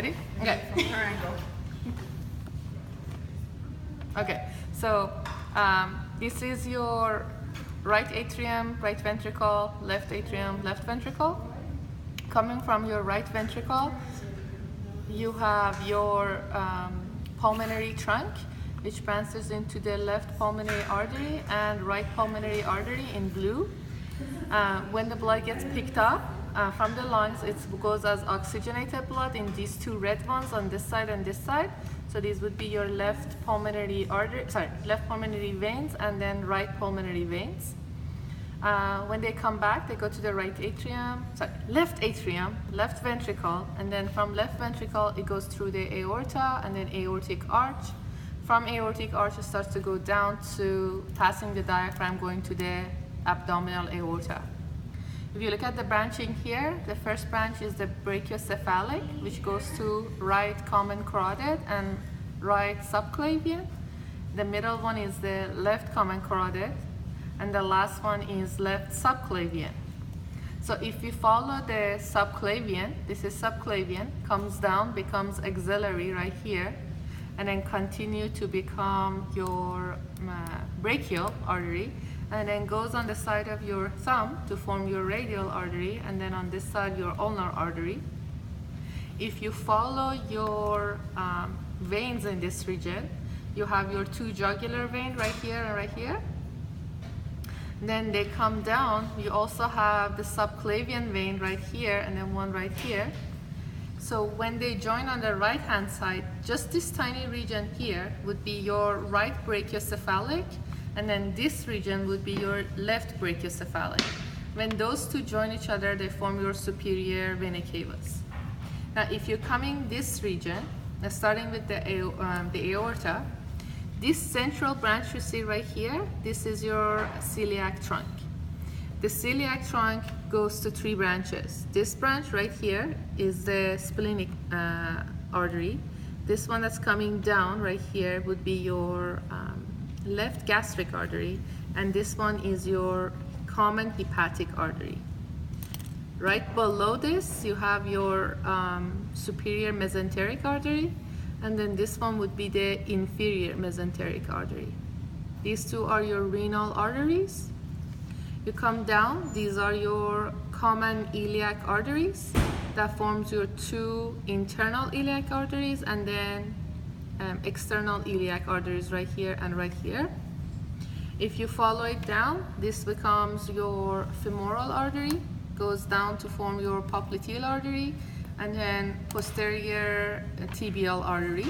Ready? Okay. From her angle. Okay, so this is your right atrium, right ventricle, left atrium, left ventricle. Coming from your right ventricle, you have your pulmonary trunk, which branches into the left pulmonary artery and right pulmonary artery in blue. When the blood gets picked up from the lungs, it goes as oxygenated blood in these two red ones on this side and this side. So these would be your left pulmonary veins and then right pulmonary veins. When they come back, they go to the left atrium, left ventricle, and then from left ventricle, it goes through the aorta and then aortic arch. From aortic arch, it starts to go down to passing the diaphragm, going to the abdominal aorta. If you look at the branching here, the first branch is the brachiocephalic, which goes to right common carotid and right subclavian. The middle one is the left common carotid, and the last one is left subclavian. So if you follow the subclavian, this is subclavian, comes down, becomes axillary right here, and then continue to become your brachial artery, and then goes on the side of your thumb to form your radial artery, and then on this side your ulnar artery. If you follow your veins in this region, you have your two jugular veins right here and right here. Then they come down, you also have the subclavian vein right here and then one right here. So when they join on the right hand side, just this tiny region here would be your right brachiocephalic, and then this region would be your left brachiocephalic. When those two join each other, they form your superior vena cavas. Now if you're coming this region, starting with the aorta, this central branch you see right here, this is your celiac trunk. The celiac trunk goes to three branches. This branch right here is the splenic artery. This one that's coming down right here would be your left gastric artery, and this one is your common hepatic artery. Right below this, you have your superior mesenteric artery, and then this one would be the inferior mesenteric artery. These two are your renal arteries. You come down, these are your common iliac arteries that forms your two internal iliac arteries, and then external iliac arteries right here and right here. If you follow it down, this becomes your femoral artery, goes down to form your popliteal artery, and then posterior tibial artery.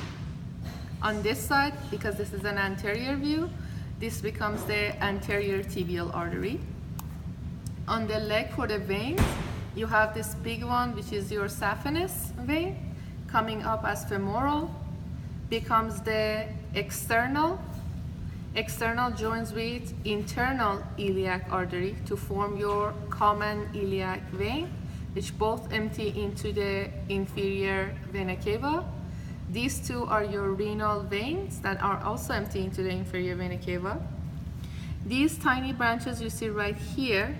On this side, because this is an anterior view, this becomes the anterior tibial artery. On the leg for the veins, you have this big one, which is your saphenous vein, coming up as femoral, becomes the external. External joins with internal iliac artery to form your common iliac vein, which both empty into the inferior vena cava. These two are your renal veins that are also empty into the inferior vena cava. These tiny branches you see right here,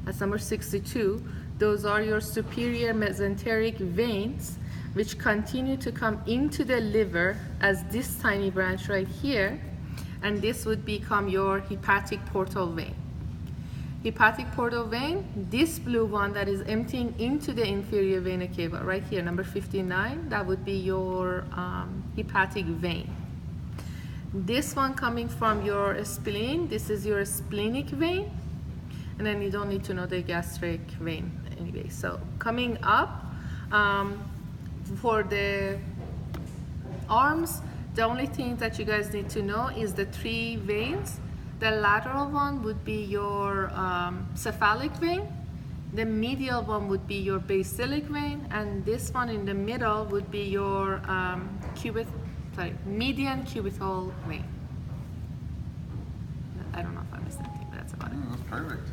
that's number 62, those are your superior mesenteric veins, which continue to come into the liver as this tiny branch right here, and this would become your hepatic portal vein. Hepatic portal vein, this blue one that is emptying into the inferior vena cava right here, number 59, that would be your hepatic vein. This one coming from your spleen, this is your splenic vein, and then you don't need to know the gastric vein anyway. So coming up, for the arms, the only thing that you guys need to know is the three veins. The lateral one would be your cephalic vein, the medial one would be your basilic vein, and this one in the middle would be your median cubital vein. I don't know if I missed anything, but that's about it. That's perfect.